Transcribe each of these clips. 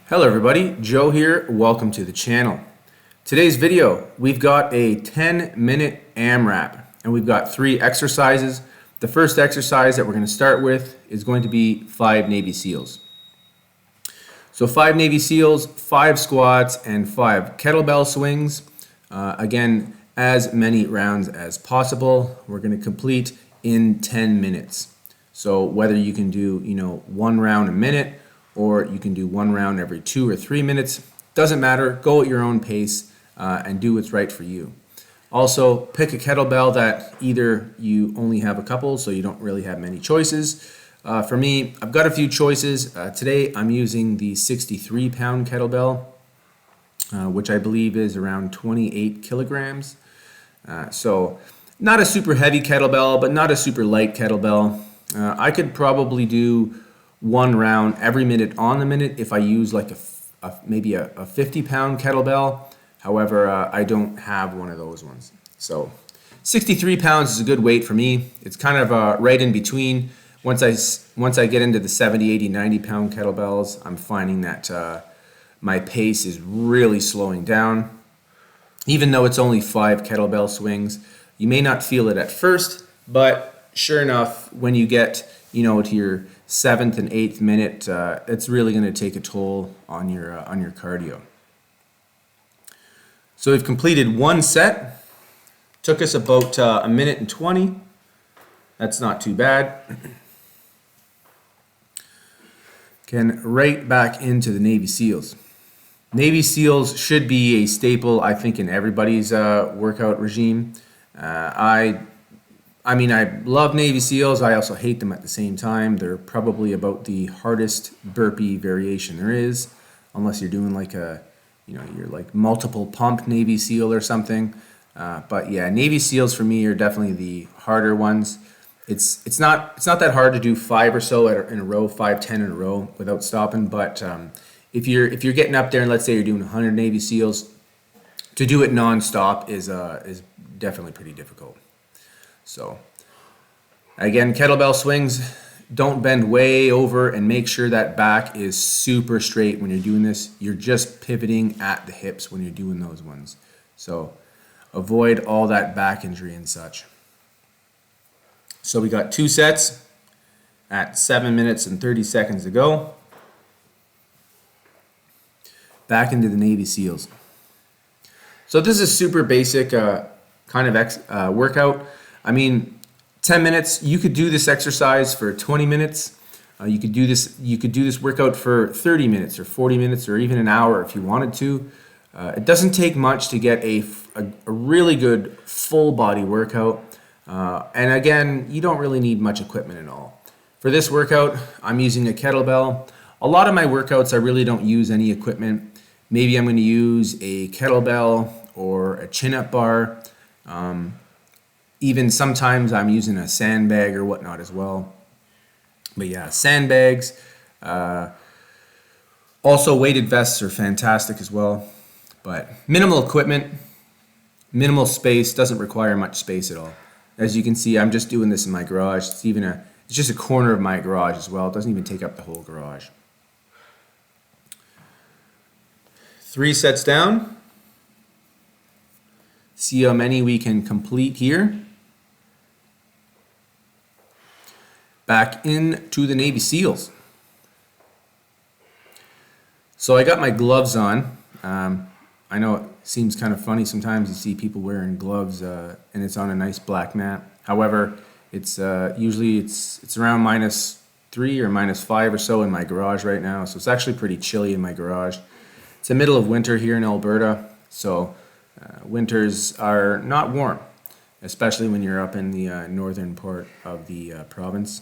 Hello everybody, Joe here. Welcome to the channel. Today's video, we've got a 10-minute AMRAP and we've got 3 exercises. The first exercise that we're going to start with is going to be 5 Navy SEALs. So 5 Navy SEALs, 5 squats, and 5 kettlebell swings. Again, as many rounds as possible. We're going to complete in 10 minutes. So whether you can do, 1 round a minute, or you can do 1 round every 2 or 3 minutes. Doesn't matter, go at your own pace and do what's right for you. Also, pick a kettlebell that either you only have a couple, so you don't really have many choices. For me, I've got a few choices. Today, I'm using the 63-pound kettlebell, which I believe is around 28 kilograms. So not a super heavy kettlebell, but not a super light kettlebell. I could probably do 1 round every minute on the minute if I use like maybe a 50-pound kettlebell. However, I don't have one of those ones. So 63 pounds is a good weight for me. It's kind of right in between. Once I get into the 70, 80, 90-pound kettlebells, I'm finding that my pace is really slowing down. Even though it's only 5 kettlebell swings, you may not feel it at first, but sure enough, when you get to your 7th and 8th minute, it's really going to take a toll on your cardio. So we've completed 1 set. Took us about a minute and 20. That's not too bad. Again, right back into the Navy SEALs. Navy SEALs should be a staple, I think, in everybody's workout regime. I mean, I love Navy SEALs. I also hate them at the same time. They're probably about the hardest burpee variation there is, unless you're doing like you're like multiple pump Navy SEAL or something. But yeah, Navy SEALs for me are definitely the harder ones. It's not that hard to do 5 or so in a row, 5, 10 in a row without stopping. But if you're getting up there and let's say you're doing 100 Navy SEALs, to do it nonstop is definitely pretty difficult. So again, kettlebell swings, don't bend way over and make sure that back is super straight when you're doing this. You're just pivoting at the hips when you're doing those ones. So avoid all that back injury and such. So we got 2 sets at 7 minutes and 30 seconds to go. Back into the Navy SEALs. So this is super basic kind of workout. I mean, 10 minutes, you could do this exercise for 20 minutes. You could do this workout for 30 minutes or 40 minutes or even an hour if you wanted to. It doesn't take much to get a really good full body workout. And again, you don't really need much equipment at all. For this workout, I'm using a kettlebell. A lot of my workouts, I really don't use any equipment. Maybe I'm going to use a kettlebell or a chin-up bar. Even sometimes I'm using a sandbag or whatnot as well. But yeah, sandbags. Also, weighted vests are fantastic as well. But minimal equipment, minimal space, doesn't require much space at all. As you can see, I'm just doing this in my garage. It's just a corner of my garage as well. It doesn't even take up the whole garage. 3 sets down. See how many we can complete here. Back into the Navy SEALs. So I got my gloves on. I know it seems kind of funny sometimes you see people wearing gloves and it's on a nice black mat. However, it's usually it's around -3 or -5 or so in my garage right now. So it's actually pretty chilly in my garage. It's the middle of winter here in Alberta, so winters are not warm, especially when you're up in the northern part of the province.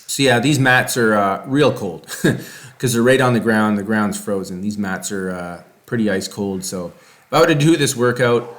So yeah, these mats are real cold because they're right on the ground. The ground's frozen. These mats are pretty ice cold. So if I were to do this workout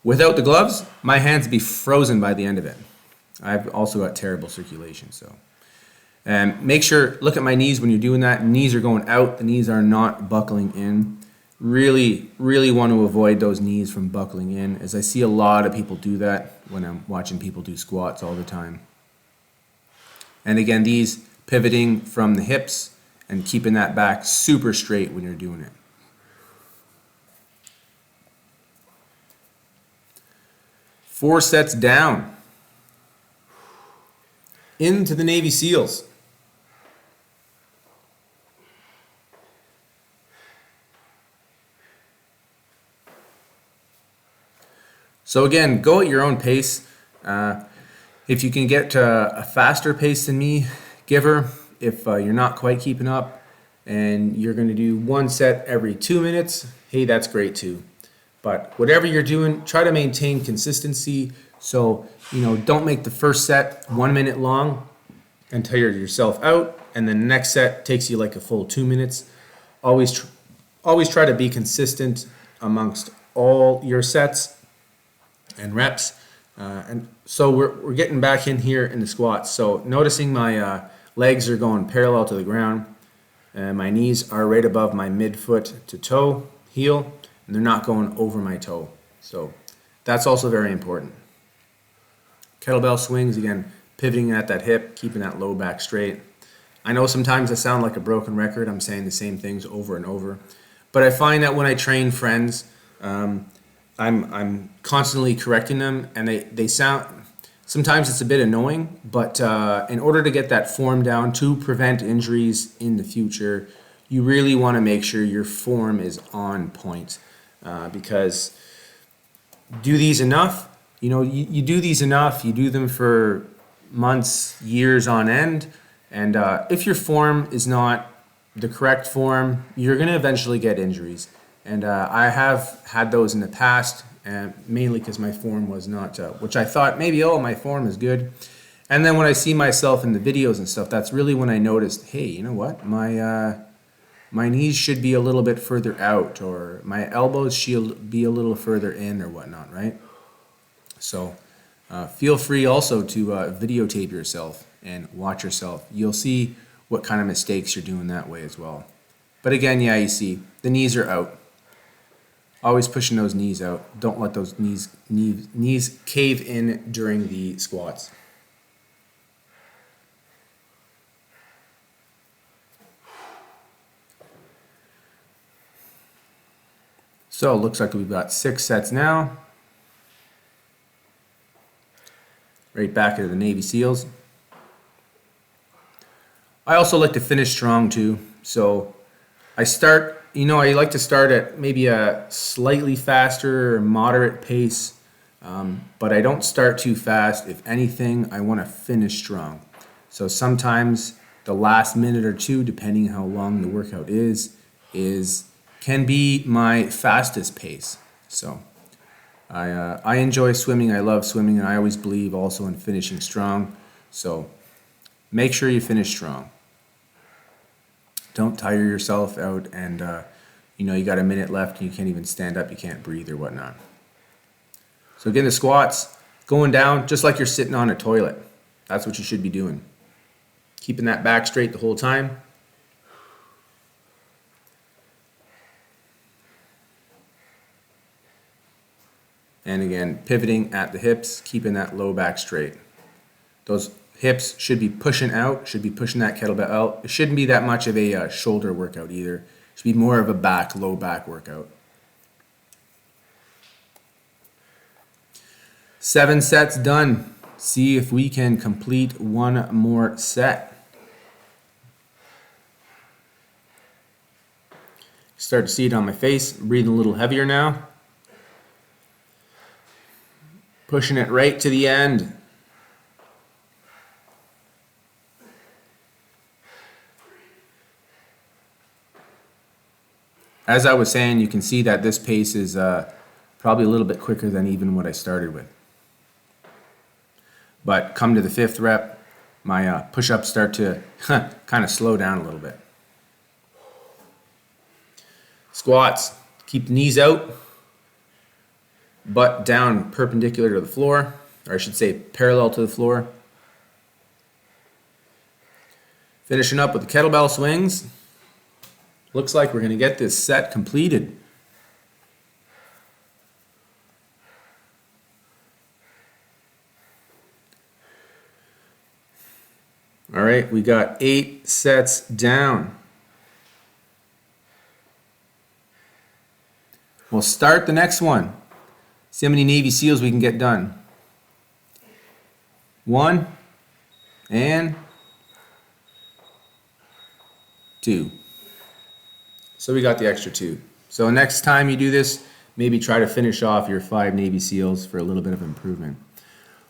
without the gloves, my hands would be frozen by the end of it. I've also got terrible circulation. So make sure, look at my knees when you're doing that. Knees are going out. The knees are not buckling in. Really, really want to avoid those knees from buckling in, as I see a lot of people do that when I'm watching people do squats all the time. And again, these pivoting from the hips and keeping that back super straight when you're doing it. Four sets down. Into the Navy SEALs. So again, go at your own pace. If you can get a faster pace than me, give her. If you're not quite keeping up and you're going to do one set every 2 minutes, hey, that's great too. But whatever you're doing, try to maintain consistency. So, don't make the first set 1 minute long and tire yourself out, and then the next set takes you like a full 2 minutes. Always try to be consistent amongst all your sets and reps. And so we're getting back in here in the squats. So noticing my legs are going parallel to the ground, and my knees are right above my midfoot to toe, heel, and they're not going over my toe. So that's also very important. Kettlebell swings, again, pivoting at that hip, keeping that low back straight. I know sometimes I sound like a broken record. I'm saying the same things over and over. But I find that when I train friends, I'm constantly correcting them, and they sound, sometimes it's a bit annoying, but in order to get that form down to prevent injuries in the future, you really want to make sure your form is on point, because do these enough, you do these enough, you do them for months, years on end, and if your form is not the correct form, you're going to eventually get injuries. And I have had those in the past, and mainly because my form was not, which I thought maybe, my form is good. And then when I see myself in the videos and stuff, that's really when I noticed, hey, you know what? My knees should be a little bit further out, or my elbows should be a little further in, or whatnot, right? So feel free also to videotape yourself and watch yourself. You'll see what kind of mistakes you're doing that way as well. But again, yeah, you see, the knees are out. Always pushing those knees out. Don't let those knees cave in during the squats. So it looks like we've got 6 sets now. Right back into the Navy SEALs. I also like to finish strong too. So I like to start at maybe a slightly faster or moderate pace, but I don't start too fast. If anything, I want to finish strong. So sometimes the last minute or two, depending how long the workout is can be my fastest pace. So I enjoy swimming. I love swimming, and I always believe also in finishing strong. So make sure you finish strong. Don't tire yourself out, and you got a minute left and you can't even stand up, you can't breathe or whatnot. So again, the squats, going down just like you're sitting on a toilet. That's what you should be doing. Keeping that back straight the whole time. And again, pivoting at the hips, keeping that low back straight. Those hips should be pushing out, should be pushing that kettlebell out. It shouldn't be that much of a shoulder workout either. It should be more of a low back workout. 7 sets done. See if we can complete one more set. Start to see it on my face. Breathing a little heavier now. Pushing it right to the end. As I was saying, you can see that this pace is probably a little bit quicker than even what I started with. But come to the 5th rep, my push-ups start to kind of slow down a little bit. Squats, keep the knees out, butt down perpendicular to the floor, or I should say parallel to the floor. Finishing up with the kettlebell swings. Looks like we're going to get this set completed. All right, we got 8 sets down. We'll start the next one. See how many Navy SEALs we can get done. 1 and 2. So we got the extra 2. So next time you do this, maybe try to finish off your 5 Navy SEALs for a little bit of improvement.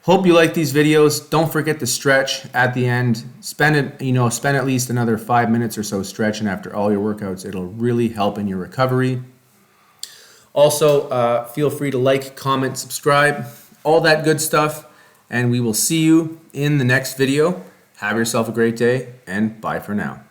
Hope you like these videos. Don't forget to stretch at the end. Spend at least another 5 minutes or so stretching after all your workouts. It'll really help in your recovery. Also, feel free to like, comment, subscribe, all that good stuff. And we will see you in the next video. Have yourself a great day, and bye for now.